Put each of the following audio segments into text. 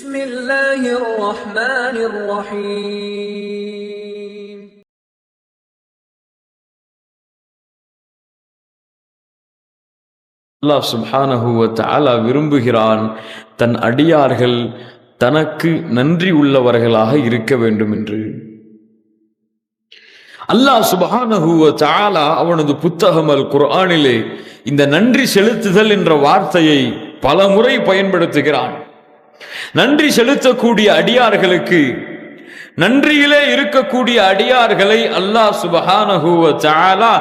بسم الله الرحمن الرحيم அல்லாஹ் சுப்ஹானஹு வ தஆலா விரும்புகிறான் தன் அடியார்கள் தனக்கு நன்றி உள்ளவர்களாக இருக்க வேண்டும் என்று. அல்லாஹ் சுப்ஹானஹு வ தஆலா அவனது புத்தகம் அல் குர்ஆனிலே இந்த நன்றி செலுத்துதல் என்ற வார்த்தையை பல முறை பயன்படுத்துகிறான். நன்றி செலுத்தக்கூடிய அடியார்களுக்கு, நன்றியிலே இருக்கக்கூடிய அடியார்களை அல்லாஹ் சுப்ஹானஹு வ தஆலா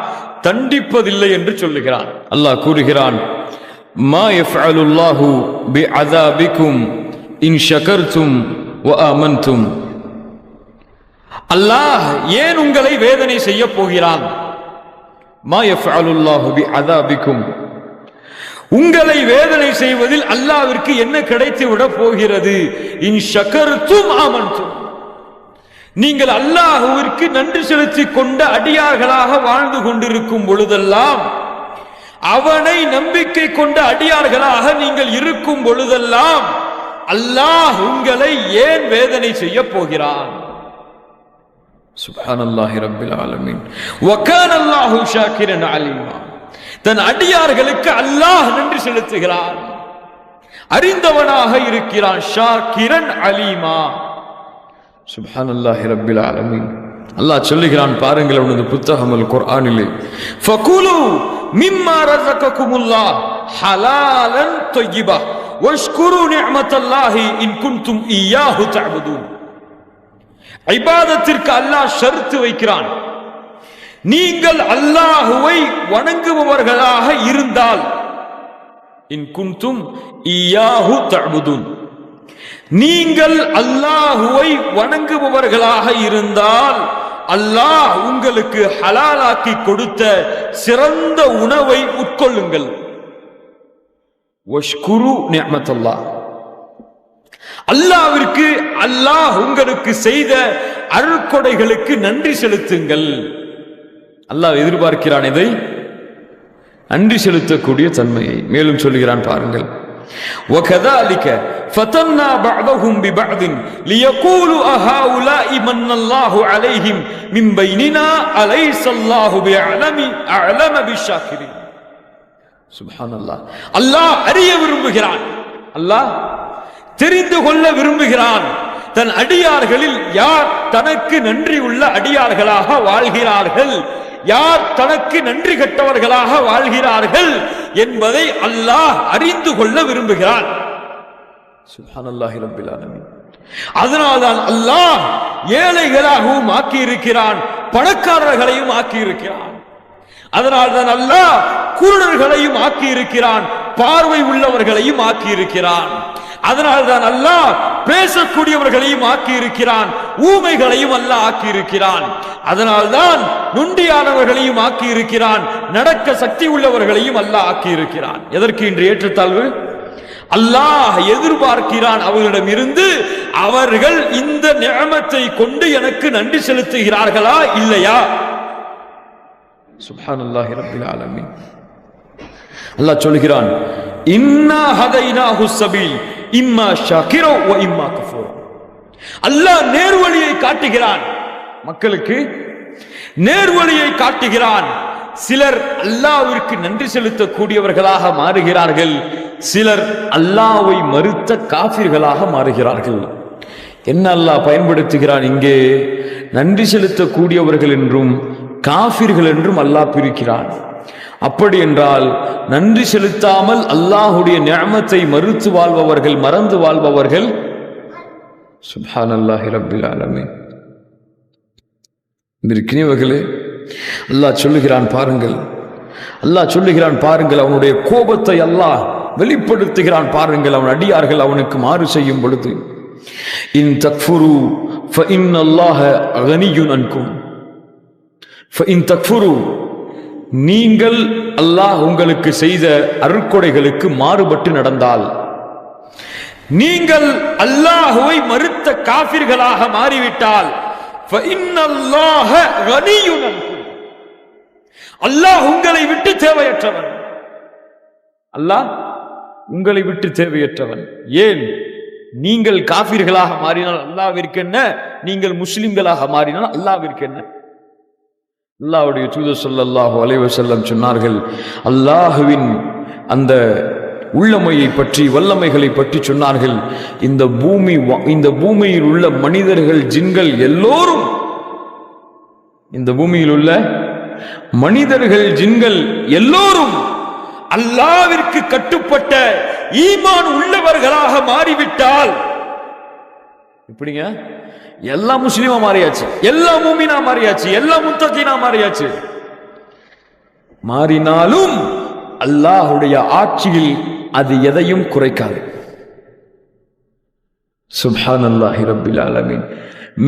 தண்டிப்பதில்லை என்று சொல்லுகிறான். அல்லாஹ் கூறுகிறான், மா யஃஅலுல்லாஹு பிஅஸாபிக்கும் இன் ஷகர்தும் வ ஆமன்தும். அல்லாஹ் ஏன் உங்களை வேதனை செய்ய போகிறான்? மா யஃஅலுல்லாஹு பிஅஸாபிக்கும், உங்களை வேதனை செய்வதில் அல்லாஹ்விற்கு என்ன கிடைத்து விட போகிறது? இன் ஷகர்தும் ஆமன்தும், நீங்கள் அல்லாஹ்விற்கு நன்றி செலுத்திக் கொண்ட அடியார்களாக வாழ்ந்து கொண்டிருக்கும் பொழுதெல்லாம், அவனை நம்பிக்கை கொண்ட அடியார்களாக நீங்கள் இருக்கும் பொழுதெல்லாம் அல்லாஹ் உங்களை ஏன் வேதனை செய்ய போகிறான்? சுப்ஹானல்லாஹி ரப்பில் ஆலமீன். வ கான அல்லாஹு ஷாக்கிரன் அலீமா. தன் அடியார்களுக்கு அல்லாஹ் நன்றி செலுத்துகிறான், அறிந்தவனாக இருக்கிறான். ஷாக்கிரன் அலீமா. சுப்ஹானல்லாஹி ரப்பில் ஆலமீன். அல்லாஹ் சொல்லுகிறான், பாருங்கள் அவனது புத்தகம் அல் குர்ஆனிலே, ஃபகுலு மிம்மா ரஸககுமுல்லாஹ் ஹலாலன் தய்யிபா வஷ்குரு நிஅமத்தல்லாஹி இன் குன்தும் இய்யாஹு தஅபுதூன். இபாதத்திற்கு அல்லாஹ் ஷர்த்து வைக்கிறான். நீங்கள் அல்லாஹ்வை வணங்குபவர்களாக இருந்தால், இன் குன்தும் இய்யாஹு தஅபுதூன், நீங்கள் அல்லாஹுவை வணங்குபவர்களாக இருந்தால் அல்லாஹ் உங்களுக்கு ஹலாலாக்கி கொடுத்த சிறந்த உணவை உட்கொள்ளுங்கள். வஷ்குரு நிஅமத்தல்லாஹ், அல்லாஹ்விற்கு அல்லாஹ் உங்களுக்கு செய்த அருட்கொடைகளுக்கு நன்றி செலுத்துங்கள். அல்லாஹ் எதிர்பார்க்கிறான் இதை, நன்றி செலுத்தக்கூடிய தன்மையை. மேலும் சொல்லுகிறான், பாருங்கள், وَكَذَلِكَ فَتَنَّا بَعْضَهُمْ بِبَعْضٍ لِيَقُولُوا أَهَؤُلَاءِ مَنَّ اللَّهُ عَلَيْهِمْ مِنْ بَيْنِنَا أَلَيْسَ اللَّهُ بِأَعْلَمَ بِالشَّاكِرِينَ. சுப்ஹானல்லாஹ். அல்லாஹ் அறிய விரும்புகிறான், அல்லாஹ் தெரிந்து கொள்ள விரும்புகிறான், தன் அடியார்களில் யார் தனக்கு நன்றி உள்ள அடியார்களாக வாழ்கிறார்கள், யார் தனக்கு நன்றி கெட்டவர்களாக வாழ்கிறார்கள் என்பதை அல்லாஹ் அறிந்து கொள்ள விரும்புகிறான். சுப்ஹானல்லாஹி ரப்பில் ஆலமீன். அதனால்தான் அல்லாஹ் ஏழைகளாகவும் ஆக்கி இருக்கிறான், பணக்காரர்களையும் ஆக்கி இருக்கிறான். அதனால்தான் அல்லாஹ் குருடர்களையும் ஆக்கி இருக்கிறான், பார்வை உள்ளவர்களையும் ஆக்கி இருக்கிறான். அதனால்தான் அல்லாஹ் பேசக்கூடியவர்களையும் ஆக்கி இருக்கிறான், ஊமைகளையும் அல்லாஹ் ஆக்கி இருக்கிறான். அதனால்தான் நொண்டியானவர்களையும் ஆக்கி இருக்கிறான், நடக்க சக்தி உள்ளவர்களையும் அல்லாஹ் ஆக்கி இருக்கிறான். எதற்கு இன்று ஏற்றத்தாழ்வு? அல்லாஹ் எதிர்பார்க்கிறான் அவர்களிடம் இருந்து, அவர்கள் இந்த நிஅமத்தை கொண்டு எனக்கு நன்றி செலுத்துகிறார்களா இல்லையா? சுப்ஹானல்லாஹி ரப்பில் ஆலமீன். அல்லாஹ் சொல்கிறான், இன்னா ஹதைனாஹு ஸபீல் இம்மா ஷாக்கிரா வ இம்மா கஃபூரா. அல்லாஹ் நேர்வழியை காட்டுகிறான், மக்களுக்கு நேர்வழியை காட்டுகிறான். சிலர் அல்லாஹ்விற்கு நன்றி செலுத்தக்கூடியவர்களாக மாறுகிறார்கள், சிலர் அல்லாஹ்வை மறுத்த காஃபிர்களாக மாறுகிறார்கள். என்ன அல்லாஹ் பயன்படுத்துகிறான் இங்கே? நன்றி செலுத்தக்கூடியவர்கள் என்றும் காஃபிர்கள் என்றும் அல்லாஹ் பிரிக்கிறான். அப்படி என்றால் நன்றி செலுத்தாமல் அல்லாஹுடைய நிஅமத்தை மறுத்து வாழ்பவர்கள், மறந்து வாழ்பவர்கள். சுப்ஹானல்லாஹி ரப்பில் ஆலமீன். இருக்கிறவர்களே, அல்லாஹ் சொல்லுகிறான், பாருங்கள், அல்லாஹ் சொல்லுகிறான், பாருங்கள், அவனுடைய கோபத்தை அல்லாஹ் வெளிப்படுத்துகிறான். பாருங்கள், அவன் அடியார்கள் அவனுக்கு மாறு செய்யும் பொழுது, இன் தக்ஃபுரு ஃபஇன்னல்லாஹ கனியுன் அன்கும். ஃபஇன் தக்ஃபுரு, நீங்கள் அல்லாஹ் உங்களுக்கு செய்த அருட்கொடைகளுக்கு மாறுபட்டு நடந்தால், நீங்கள் அல்லாஹுவை மறுத்த காஃபிர்களாக மாறிவிட்டால், ஃபஇன்னல்லாஹ கனியுன் அன்கும், அல்லாஹ் உங்களை விட்டு தேவையற்றவன். அல்லாஹ் உங்களை விட்டு தேவையற்றவன். ஏன்? நீங்கள் காஃபிர்களாக மாறினால் அல்லாஹ்விற்கு என்ன, நீங்கள் முஸ்லிம்களாக மாறினால் அல்லாஹ்விற்கு என்ன? அல்லாஹ்வுடைய தூதர் ஸல்லல்லாஹு அலைஹி வஸல்லம் சொன்னார்கள், அல்லாஹ்வின் அந்த உள்ளமையை பற்றி, வல்லமைகளை பற்றி சொன்னார்கள். இந்த பூமியில் உள்ள மனிதர்கள், ஜின்கள் எல்லோரும், இந்த பூமியில் உள்ள மனிதர்கள், ஜின்கள் எல்லோரும் அல்லாஹ்விற்கு கட்டுப்பட்ட ஈமான் உள்ளவர்களாக மாறிவிட்டால், எப்படிங்க? எல்லா முஸ்லிமா மாறியாச்சு, எல்லா மூமினா மாறியாச்சு, எல்லா முத்தகீனா மாறியாச்சு. மாறினாலும் அல்லாஹ்வுடைய ஆட்சியில் அது எதையும் குறைக்காது. சுப்ஹானல்லாஹி ரப்பில் ஆலமீன்.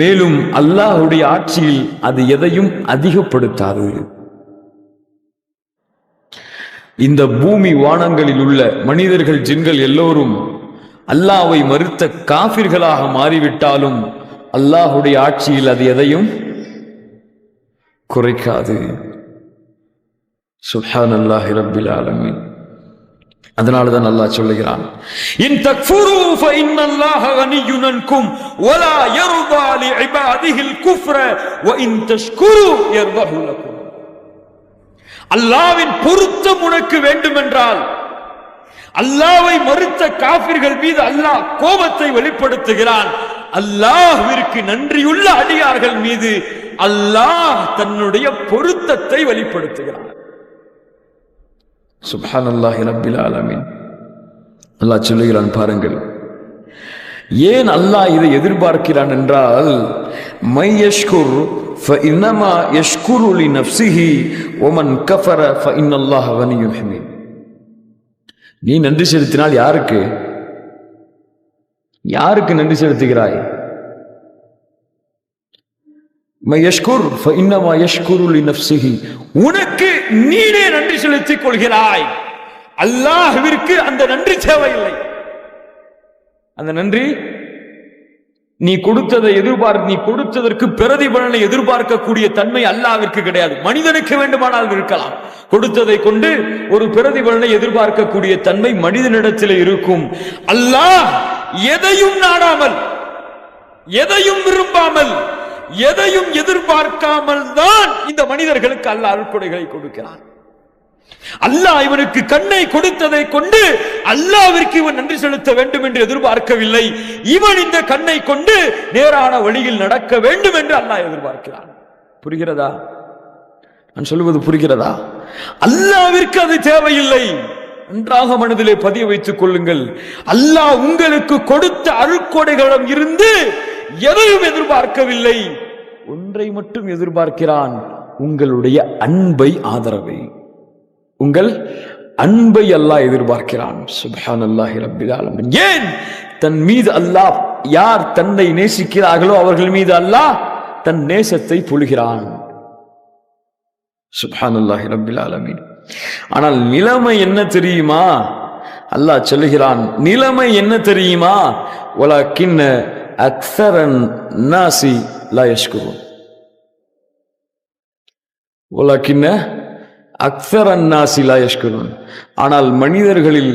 மேலும் அல்லாஹ்வுடைய ஆட்சியில் அது எதையும் அதிகப்படுத்தாது. இந்த பூமி வானங்களில் உள்ள மனிதர்கள், ஜின்கள் எல்லோரும் அல்லாஹ்வை மறுத்த காஃபிர்களாக மாறிவிட்டாலும் அல்லாஹ்வுடைய ஆட்சியில் அது எதையும் குறைக்காது. சுப்ஹானல்லாஹி ரப்பில் ஆலமீன். அதனாலதான் அல்லாஹ் சொல்லுகிறான், இன் தக்ஃபுரு ஃபஇன்னல்லாஹ கனிய்யுன் அன்கும் வலா யர்தா லிஇபாதிஹில் குஃப்ர வ இன் தஷ்குரு யர்தஹு லக்கும். அல்லாஹ்வின் பொருத்தம் உனக்கு வேண்டுமென்றால், அல்லாஹ்வை மறுத்த காஃபிர்கள் மீது அல்லாஹ் கோபத்தை வெளிப்படுத்துகிறான். அல்லாஹ்விற்கு நன்றியுள்ள அடியார்கள் மீது அல்லாஹ் தன்னுடைய பொருத்தத்தை வெளிப்படுத்துகிறான். சுப்ஹானல்லாஹி ரப்பில் ஆலமீன். அல்லாஹ் சொல்லுகிறான் பாருங்கள், ஏன் அல்லாஹ் இதை எதிர்பார்க்கிறான் என்றால், மை யஷ்குர் ஃபஇன்னமா யஷ்குரு லிநஃப்ஸிஹி வமன் கஃபர ஃபஇன்னல்லாஹ கனிய்யுன் ஹமீத். நீ நன்றி செலுத்தினால் யாருக்கு நன்றி செலுத்துகிறாய்? மை யஷ்குர் ஃபஇன்னமா யஷ்குரு லிநஃப்ஸிஹி, உனக்கு நீனே நன்றி செலுத்திக் கொள்கிறாய். அல்லாஹ்விற்கு அந்த நன்றி தேவையில்லை. அந்த நன்றி நீ கொடுத்ததற்கு பிரதிபலனை எதிர்பார்க்கக்கூடிய தன்மை அல்லாஹ்விற்கு கிடையாது. மனிதனுக்கு வேண்டுமானால் இருக்கலாம். கொடுத்ததை கொண்டு ஒரு பிரதிபலனை எதிர்பார்க்கக்கூடிய தன்மை மனிதனிடத்தில் இருக்கும். அல்லாஹ் எதையும் நாடாமல், எதையும் விரும்பாமல், எதையும் எதிர்பார்க்காமல் தான் இந்த மனிதர்களுக்கு அல்லாஹ் அருட்கொடைகளை கொடுக்கிறான். அல்லாஹ் இவனுக்கு கண்ணை கொடுத்ததை கொண்டு அல்லாஹ்விற்கு இவன் நன்றி செலுத்த வேண்டும் என்று எதிர்பார்க்கவில்லை. இவன் இந்த கண்ணை கொண்டு நேரான வழியில் நடக்க வேண்டும் என்று அல்லாஹ் எதிர்பார்க்கிறான். புரிகிறதா? நான் சொல்லுவது புரிகிறதா? அல்லாஹ்விற்கு அது தேவையில்லை. நன்றாக மனதிலே பதிய வைத்துக் கொள்ளுங்கள். அல்லாஹ் உங்களுக்கு கொடுத்த அருட்கொடைகளிடம் இருந்து எதையும் எதிர்பார்க்கவில்லை. ஒன்றை மட்டும் எதிர்பார்க்கிறான், உங்களுடைய அன்பை, ஆதரவை. உங்கள் அன்பை அல்லாஹ் எதிர்பார்க்கிறான். சுப்ஹானல்லாஹி ரப்பில் ஆலமீன். ஏன்? தன் மீது அல்லாஹ், யார் தன்னை நேசிக்கிறார்களோ அவர்கள் மீது அல்லாஹ் தன் நேசத்தை பொழிகிறான். சுப்ஹானல்லாஹி ரப்பில் ஆலமீன். ஆனால் நிலைமை என்ன தெரியுமா? அல்லாஹ் சொல்லுகிறான், நிலைமை என்ன தெரியுமா? வலக்கின்ன அக்ஸரன் நாசி லா யஷ்குரூன். வலக்கின்ன அக்ஸரன் நாசி லா யஷ்குரூன். ஆனால் மனிதர்களில்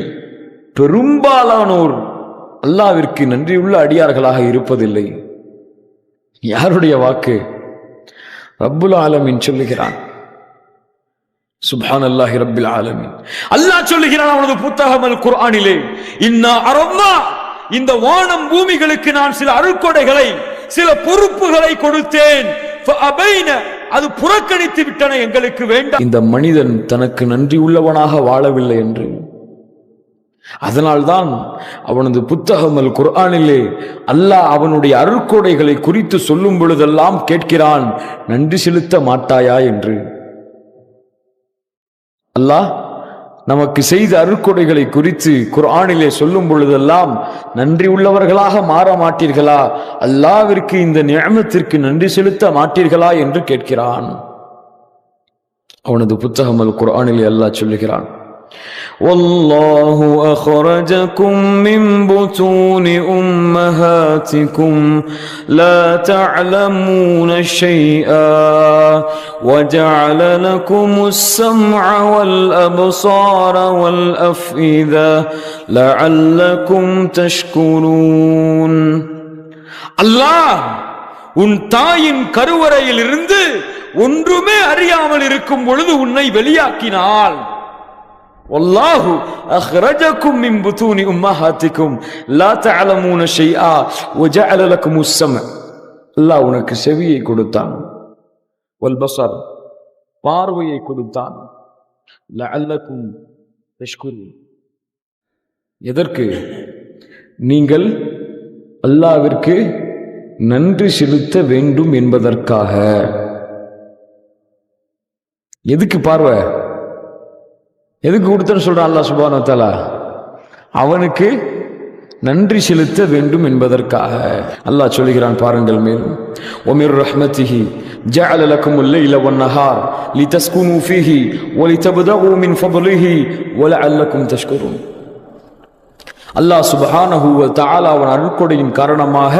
பெரும்பாலானோர் அல்லாஹ்விற்கு நன்றியுள்ள அடியார்களாக இருப்பதில்லை. யாருடைய வாக்கு? ரப்புல் ஆலமீன் சொல்லுகிறான். சுப்ஹானல்லாஹி ரப்பில் ஆலமீன். அல்லாஹ் சொல்லுகிறான் அவனது புத்தகம் அல் குர்ஆனிலே, இன்னா அரப்னா, இந்த வானம் பூமிகளுக்கு நான் சில அருட்கொடைகளை, சில பொறுப்புகளை கொடுத்தேன். ஃபஅபைன, அது புறக்கணித்து விட்டன, எங்களுக்கு வேண்டாம். இந்த மனிதன் தனக்கு நன்றி உள்ளவனாக வாழவில்லை என்று. அதனால்தான் அவனது புத்தகம் அல் குர்ஆனிலே அல்லாஹ் அவனுடைய அருட்கொடைகளை குறித்து சொல்லும் பொழுதெல்லாம் கேட்கிறான், நன்றி செலுத்த மாட்டாயா என்று. அல்லாஹ் நமக்கு செய்த அருட்கொடைகளை குறித்து குர்ஆனிலே சொல்லும் பொழுதெல்லாம், நன்றி உள்ளவர்களாக மாற மாட்டீர்களா, அல்லாஹ்விற்கு இந்த நிஅமத்திற்கு நன்றி செலுத்த மாட்டீர்களா என்று கேட்கிறான். அவனது புத்தகம் அல் குர்ஆனிலே அல்லாஹ் சொல்லுகிறான், والله أخرجكم من بطون أمهاتكم لا تعلمون شيئا وجعل لكم السمع والأبصار والأفئدة لعلكم تشكرون. அல்லாஹ் உன் தாயின் கருவறையில் இருந்து ஒன்றுமே அறியாமல் இருக்கும் பொழுது உன்னை வெளியாக்கினாள். வல்லாஹு அஹ்ரஜக்கும் மின் புதூனி உம்மஹாத்திக்கும் லா தஅலமூன ஷைஆ வஜஅல லக்குமுஸ் ஸமஅ. அல்லாஹ் உனக்கு செவியை கொடுத்தான், வல் பஸர் பார்வையை கொடுத்தான், லஅல்லக்கும் தஷ்குரூன். எதற்கு? நீங்கள் அல்லாஹ்விற்கு நன்றி செலுத்த வேண்டும் என்பதற்காக. எதுக்கு பார்வை? எதுக்கு கொடுத்தன்னு சொல்றான் அல்லாஹ் சுப்ஹானஹு வ தஆலா? அவனுக்கு நன்றி செலுத்த வேண்டும் என்பதற்காக. அல்லாஹ் சொல்கிறான் பாருங்கள் மேலும், வமிர் ரஹ்மத்திஹி ஜஅல லக்குமுல் லைல வன் நஹார் லிதஸ்குனு ஃபீஹி வலிதப்தகு மின் ஃபضலிஹி வலஅல்லக்கும் தஷ்குரூன். அல்லாஹ் சுப்ஹானஹு வ தஆலா அவன் அருட்கொடையின் காரணமாக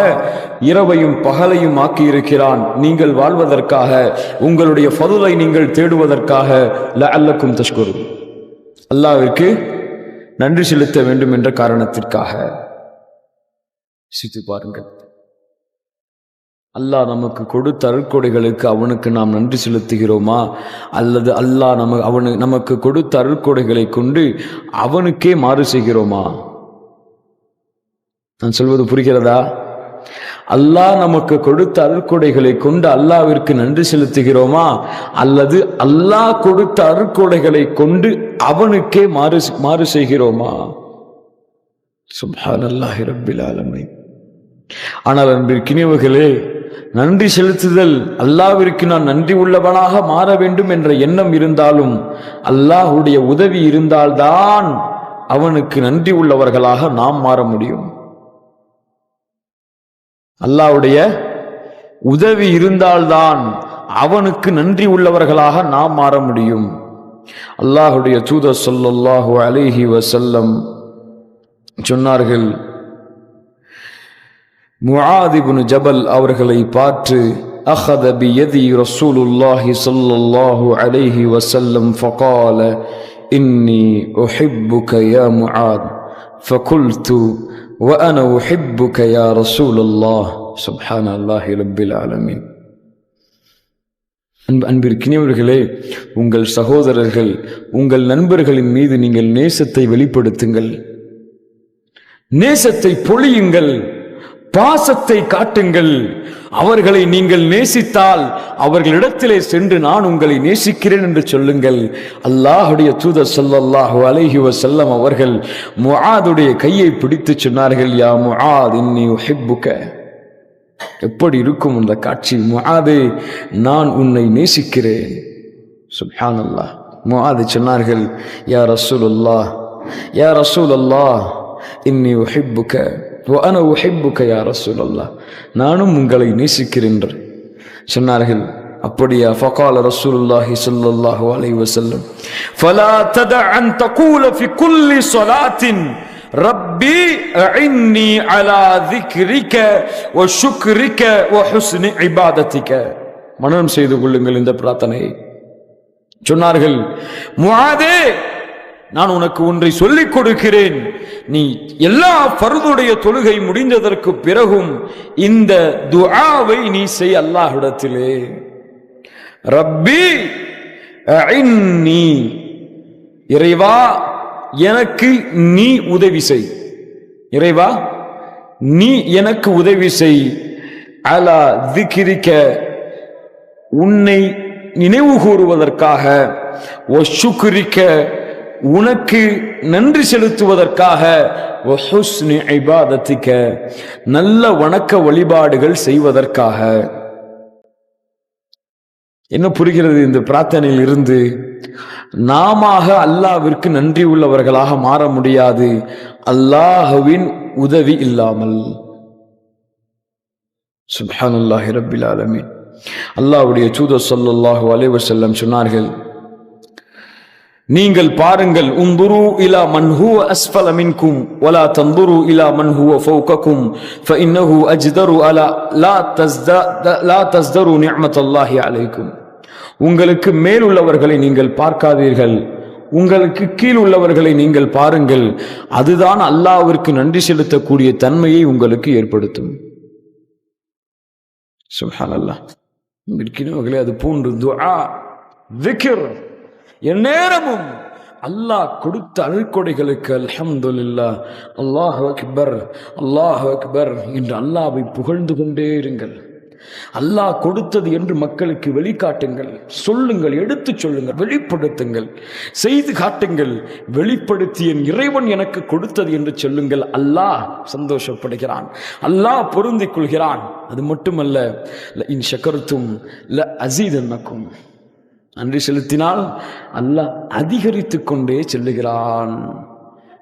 இரவையும் பகலையும் ஆக்கி இருக்கிறான், நீங்கள் வாழ்வதற்காக, உங்களுடைய ஃபதுலை நீங்கள் தேடுவதற்காக. லஅல்லக்கும் தஷ்குரூன், அல்லாஹ்விற்கு நன்றி செலுத்த வேண்டும் என்ற காரணத்திற்காக. சித்து பாருங்கள், அல்லாஹ் நமக்கு கொடுத்த அருட்கொடைகளுக்கு அவனுக்கு நாம் நன்றி செலுத்துகிறோமா, அல்லது அல்லாஹ் நமக்கு கொடுத்த அருட்கொடைகளை கொண்டு அவனுக்கே மாறு செய்கிறோமா? நான் சொல்வது புரிகிறதா? அல்லாஹ் நமக்கு கொடுத்த அருட்கொடைகளை கொண்டு அல்லாஹ்விற்கு நன்றி செலுத்துகிறோமா, அல்லது அல்லாஹ் கொடுத்த அருட்கொடைகளை கொண்டு அவனுக்கே மாறு செய்கிறோமா? சுப்ஹானல்லாஹி ரப்பில் ஆலமீன். ஆனால் அன்பிற்கினியவர்களே, நன்றி செலுத்துதல், அல்லாஹ்விற்கு நான் நன்றி உள்ளவனாக மாற வேண்டும் என்ற எண்ணம் இருந்தாலும் அல்லாஹ்வுடைய உதவி இருந்தால்தான் அவனுக்கு நன்றி உள்ளவர்களாக நாம் மாற முடியும். அல்லாஹ்வுடைய உதவி இருந்தால்தான் அவனுக்கு நன்றி உள்ளவர்களாக நாம் மாற முடியும். அல்லாஹ்வுடைய தூதர் ஸல்லல்லாஹு அலைஹி வஸல்லம் சொன்னார்கள், முஆத் இப்னு ஜபல் அவர்களை பார்த்து, அஹத பியதி ரசூலுல்லாஹி ஸல்லல்லாஹு அலைஹி வஸல்லம் ஃபகால இன்னி உஹிப்புக யா முஆத் ஃபகுல்து وأنا أحبك يا رسول الله. سبحان الله رب العالمين. அன்பிற்கினியவர்களே, உங்கள் சகோதரர்கள், உங்கள் நண்பர்களின் மீது நீங்கள் நேசத்தை வெளிப்படுத்துங்கள், நேசத்தை பொழியுங்கள், பாசத்தை காட்டுங்கள். அவர்களை நீங்கள் நேசித்தால் அவர்களிடத்திலே சென்று நான் உங்களை நேசிக்கிறேன் என்று சொல்லுங்கள். அல்லாஹ்வுடைய தூதர் ஸல்லல்லாஹு அலைஹி வஸல்லம் அவர்கள் முஆதுடைய கையை பிடித்து சொன்னார்கள், யா முஆத் இன்னி உஹிப்புக. எப்படி இருக்கும் அந்த காட்சி? முஆதே, நான் உன்னை நேசிக்கிறேன். சுப்ஹானல்லாஹ். முஆத் சொன்னார்கள், யா ரசூலுல்லாஹ், யா ரசூலல்லாஹ் இன்னி உஹிப்புக وأنا أحبك يا رسول الله, நானும் உங்களை நேசிக்கிறேன் சொன்னார்கள். அப்படியா? فقال رسول الله صلى الله عليه وسلم فلا تدع أن تقول في كل صلاة ربي أعني على ذكرك وشكرك وحسن عبادتك. மனனம் செய்து கொள்ளுங்கள் இந்த பிரார்த்தனையை. சொன்னார்கள், முஆதே, நான் உனக்கு ஒன்றை சொல்லிக் கொடுக்கிறேன். நீ எல்லா ஃபர்துடைய தொழுகை முடிந்ததற்கு பிறகும் இந்த துஆவை நீ செய் அல்லாஹ்விடத்திலே. ரப்பி அஇன்னி, இறைவா எனக்கு நீ உதவி செய், இறைவா நீ எனக்கு உதவி செய். அலா திக்ரிக, உன்னை நினைவு கூறுவதற்காக, வஷுக்ரிக, உனக்கு நன்றி செலுத்துவதற்காக, வஹுஸ்னி இபாதத்திக, நல்ல வணக்க வழிபாடுகள் செய்வதற்காக. என்ன புரிகிறது இந்த பிரார்த்தனையில் இருந்து? நாம அல்லாஹ்விற்கு நன்றி உள்ளவர்களாக மாற முடியாது அல்லாஹ்வின் உதவி இல்லாமல். சுப்ஹானல்லாஹி ரப்பில் ஆலமீன். அல்லாஹ்வுடைய தூதர் ஸல்லல்லாஹு அலைஹி வஸல்லம் சொன்னார்கள், நீங்கள் பாருங்கள், உந்துரு இலா மன் ஹுவ அஸ்ஃபல மின்கும் வலா தந்துரு இலா மன் ஹுவ ஃபௌகக்கும் ஃபஇன்னஹு அஜ்தரு அலா லா தஸ்தரு நிஅமத்தல்லாஹி அலைக்கும். உங்களுக்கு மேல் உள்ளவர்களை நீங்கள் பார்க்காதீர்கள், உங்களுக்கு கீழ் உள்ளவர்களை நீங்கள் பாருங்கள். அதுதான் அல்லாஹ்விற்கு நன்றி செலுத்தக்கூடிய தன்மையை உங்களுக்கு ஏற்படுத்தும். சுப்ஹானல்லாஹ். இருக்கிறவர்களே, அது போன்று துஆ, திக்ர், எந்நேரமும் அல்லாஹ் கொடுத்த அருள்கொடைகளுக்கு அல்ஹம்துலில்லாஹ், அல்லாஹு அக்பர், அல்லாஹு அக்பர் என்று அல்லாஹ்வை புகழ்ந்து கொண்டே இருங்கள். அல்லாஹ் கொடுத்தது என்று மக்களுக்கு வெளிக்காட்டுங்கள், சொல்லுங்கள், எடுத்துச் சொல்லுங்கள், வெளிப்படுத்துங்கள், செய்து காட்டுங்கள். வெளிப்படுத்தி என் இறைவன் எனக்கு கொடுத்தது என்று சொல்லுங்கள். அல்லாஹ் சந்தோஷப்படுகிறான், அல்லாஹ் பொருந்திக் கொள்கிறான். அது மட்டுமல்ல, இன் ஷக்கர்தும் ல அஸீதன்னக்கும், நன்றி செலுத்தினால் அல்லாஹ் அதிகரித்துக் கொண்டே செல்லுகிறான்.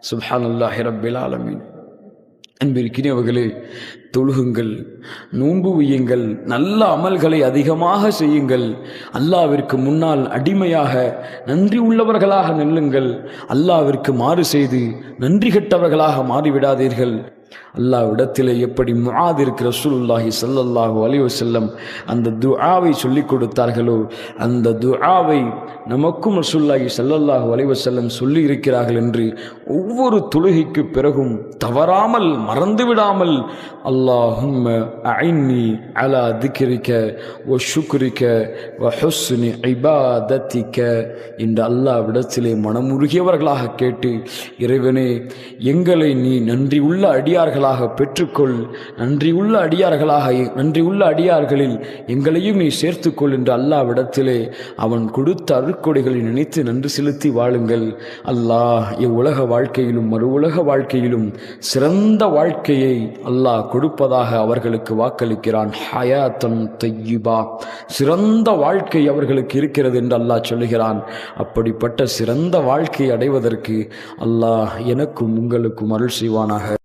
சுப்ஹானல்லாஹி ரப்பில் ஆலமீன். அன்பிற்கினியவர்களே, தொழுகுங்கள், நோன்பு வையுங்கள், நல்ல அமல்களை அதிகமாக செய்யுங்கள். அல்லாஹ்விற்கு முன்னால் அடிமையாக நன்றி உள்ளவர்களாக நில்லுங்கள். அல்லாஹ்விற்கு மாறு செய்து நன்றி கெட்டவர்களாக மாறிவிடாதீர்கள். அல்லாஹ்விடத்திலே எப்படி முஆதிற்கு ரசூலுல்லாஹி ஸல்லல்லாஹு அலைஹி வஸல்லம் அந்த துஆவை சொல்லிக் கொடுத்தார்களோ, அந்த துஆவை நமக்கும் ரசூலுல்லாஹி ஸல்லல்லாஹு அலைஹி வஸல்லம் சொல்லி இருக்கிறார்கள் என்று ஒவ்வொரு தொழுகைக்கு பிறகும் தவறாமல் மறந்துவிடாமல் அல்லாஹும்ம அஇன்னி அலா திக்ரிக வ ஷுக்ரிக வ ஹுஸ்னி இபாதத்திக என்று அல்லாஹ்விடத்திலே மனமுருகியவர்களாக கேட்டு, இறைவனே, எங்களை நீ நன்றி உள்ள அடியார்களாக பெற்றுக்கொள், நன்றியுள்ள அடியார்களில் எங்களையும் நீ சேர்த்துக்கொள் என்று அல்லாஹ்விடத்திலே அவன் கொடுத்த அருட்கொடைகளை நினைத்து நன்றி செலுத்தி வாழுங்கள். அல்லாஹ் இவ்வுலக வாழ்க்கையிலும் மறு உலக வாழ்க்கையிலும் சிறந்த வாழ்க்கையை அல்லாஹ் கொடுப்பதாக அவர்களுக்கு வாக்களிக்கிறான். ஹயாத்தன் தய்யிபா, சிறந்த வாழ்க்கை அவர்களுக்கு இருக்கிறது என்று அல்லாஹ் சொல்லுகிறான். அப்படிப்பட்ட சிறந்த வாழ்க்கையை அடைவதற்கு அல்லாஹ் எனக்கும் உங்களுக்கும் அருள் செய்வானாக.